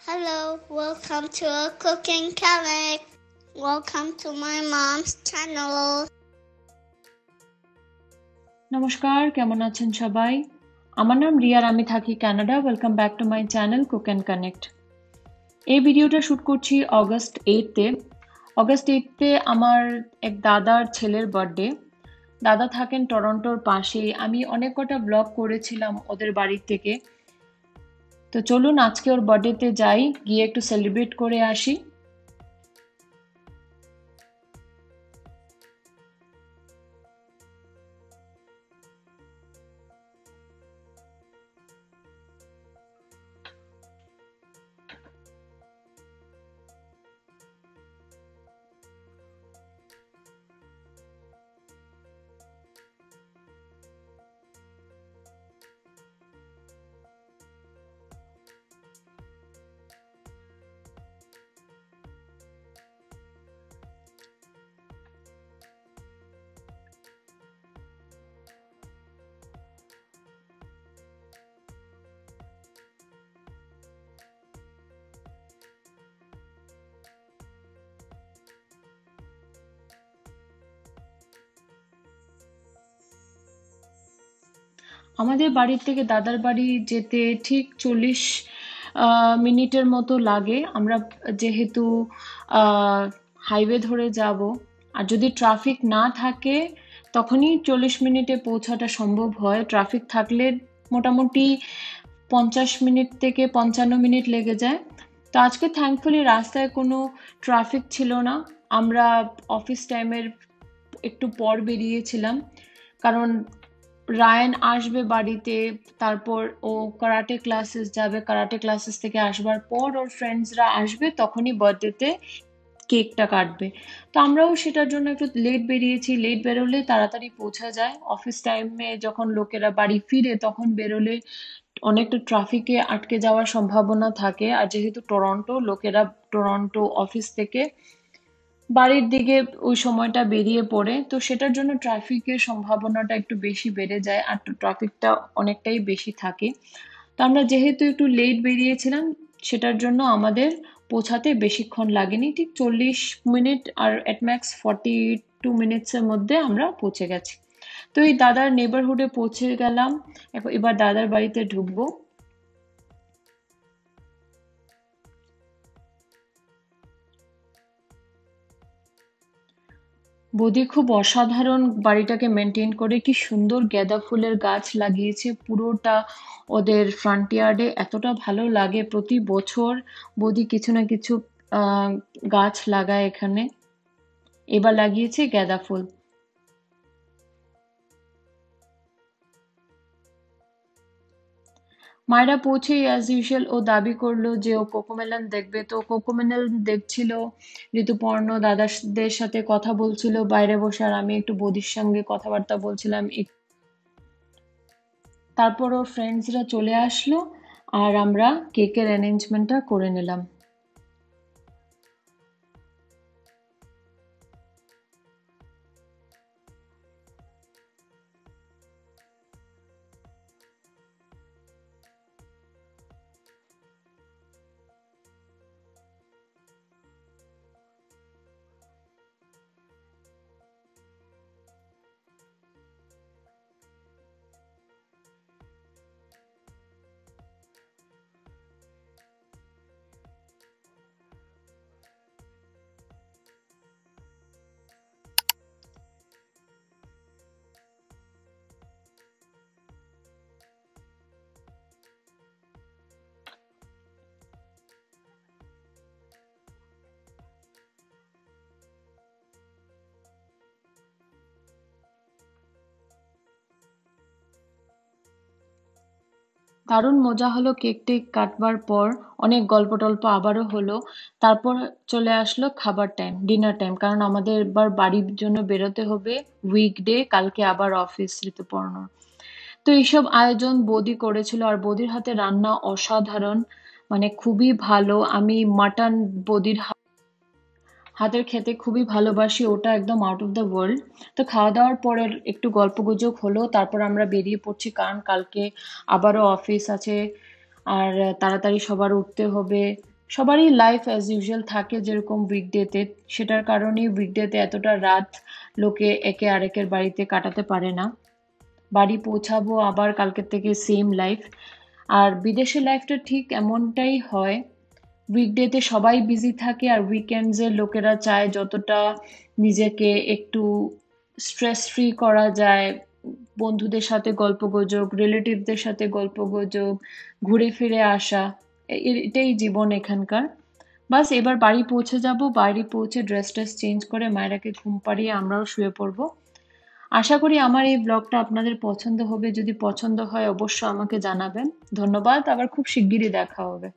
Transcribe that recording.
Hello, welcome to a cooking channel. Welcome to my mom's channel. নমস্কার, কেমন আছেন সবাই? আমার নাম রিয়া আর আমি থাকি Canada. Welcome back to my channel cook and connect. এই ভিডিওটা শুট করছি অগস্ট 8-এ। অগস্ট 8-এ আমার এক দাদার ছেলের বার্থডে। দাদা থাকেন টরন্টোর পাশেই। আমি অনেক কটা ব্লগ করেছিলাম ওদের বাড়ি থেকে। তো চলুন আজকে ওর বার্থডেতে যাই, গিয়ে একটু সেলিব্রেট করে আসি। আমাদের বাড়ির থেকে দাদার বাড়ি যেতে ঠিক 40 মিনিটের মতো লাগে। আমরা যেহেতু হাইওয়ে ধরে যাব, আর যদি ট্রাফিক না থাকে তখনই 40 মিনিটে পৌঁছাটা সম্ভব হয়। ট্রাফিক থাকলে মোটামুটি 50 মিনিট থেকে 55 মিনিট লেগে যায়। তো আজকে থ্যাঙ্কফুলি রাস্তায় কোনো ট্রাফিক ছিল না। আমরা অফিস টাইমের একটু পর বেরিয়েছিলাম, কারণ রায়ান আসবে বাড়িতে, তারপর ও কারাটে ক্লাসেস যাবে, কারাটে ক্লাসেস থেকে আসবার পর ওর ফ্রেন্ডসরা আসবে, তখনই বার্থডেতে কেকটা কাটবে। তো আমরাও সেটার জন্য একটু লেট বেরিয়েছি। লেট বেরোলে তাড়াতাড়ি পৌঁছা যায়। অফিস টাইমে যখন লোকেরা বাড়ি ফিরে তখন বেরোলে অনেকটা ট্রাফিকে আটকে যাওয়ার সম্ভাবনা থাকে। আর যেহেতু টরন্টো, লোকেরা টরন্টো অফিস থেকে বাড়ির দিকে ওই সময়টা বেরিয়ে পড়ে, তো সেটার জন্য ট্রাফিকের সম্ভাবনাটা একটু বেশি বেড়ে যায়, আর ট্রাফিকটা অনেকটাই বেশি থাকে। তো আমরা যেহেতু একটু লেট বেরিয়েছিলাম, সেটার জন্য আমাদের পৌঁছাতে বেশিক্ষণ লাগেনি, ঠিক 40 মিনিট, আর এট ম্যাক্স 42 মিনিটসের মধ্যে আমরা পৌঁছে গেছি। তো এই দাদার নেবারহুডে পৌঁছে গেলাম। এবার দাদার বাড়িতে ঢুকবো। বৌদি খুব অসাধারণ বাড়িটাকে মেনটেন করে, কি সুন্দর গাঁদা ফুলের গাছ লাগিয়েছে পুরোটা ওদের ফ্রন্ট ইয়ার্ডে। এতটা ভালো লাগে, প্রতি বছর বৌদি কিছু না কিছু আহ গাছ লাগায় এখানে। এবার লাগিয়েছে গাঁদা ফুল। মায়েরা পৌঁছেই অ্যাজ ইউজুয়াল ও দাবি করলো যে ও কোকোমেলন দেখবে। তো কোকোমেলন দেখছিল, ঋতুপর্ণ দাদাদের সাথে কথা বলছিল বাইরে বসে, আর আমি একটু বৌদির সঙ্গে কথাবার্তা বলছিলাম। তারপর ওর ফ্রেন্ডসরা চলে আসলো, আর আমরা কেকের অ্যারেঞ্জমেন্টটা করে নিলাম। দারুণ মজা হলো কেক টেক কাটবার পর। অনেক গল্প টল্প আবারও হলো। তারপর চলে আসলো খাবার টাইম, ডিনার টাইম, কারণ আমাদের এবার বাড়ির জন্য বেরোতে হবে। উইকডে, কালকে আবার অফিস ঋতুপর্ণর। তো এইসব আয়োজন বৌদি করেছিল, আর বৌদির হাতে রান্না অসাধারণ, মানে খুবই ভালো। আমি মাটন বৌদির হাতের খেতে খুবই ভালোবাসি, ওটা একদম আউট অফ দ্য ওয়ার্ল্ড। তো খাওয়া দাওয়ার পরে একটু গল্পগুজব হলো, তারপর আমরা বেরিয়ে পড়ছি, কারণ কালকে আবারও অফিস আছে, আর তাড়াতাড়ি সবার উঠতে হবে। সবারই লাইফ অ্যাজ ইউজুয়াল থাকে যেরকম উইকডেতে, সেটার কারণেই উইকডেতে এতটা রাত লোকে একে আরেকের বাড়িতে কাটাতে পারে না। বাড়ি পৌঁছাবো আবার কালকের থেকে সেম লাইফ। আর বিদেশের লাইফটা ঠিক এমনটাই হয়, উইকডেতে সবাই বিজি থাকে আর উইকেন্ডসে লোকেরা চায় যতটা নিজেকে একটু স্ট্রেস ফ্রি করা যায়, বন্ধুদের সাথে গল্পগুজব, রিলেটিভদের সাথে গল্পগুজব, ঘুরে ফিরে আসা, এটাই জীবন এখানকার। বাস এবার বাড়ি পৌঁছে যাব, বাড়ি পৌঁছে ড্রেস ট্রেস চেঞ্জ করে মায়েরাকে ঘুম পাড়িয়ে আমরাও শুয়ে পড়বো। আশা করি আমার এই ব্লগটা আপনাদের পছন্দ হবে। যদি পছন্দ হয় অবশ্যই আমাকে জানাবেন। ধন্যবাদ, আবার খুব শিগগিরই দেখা হবে।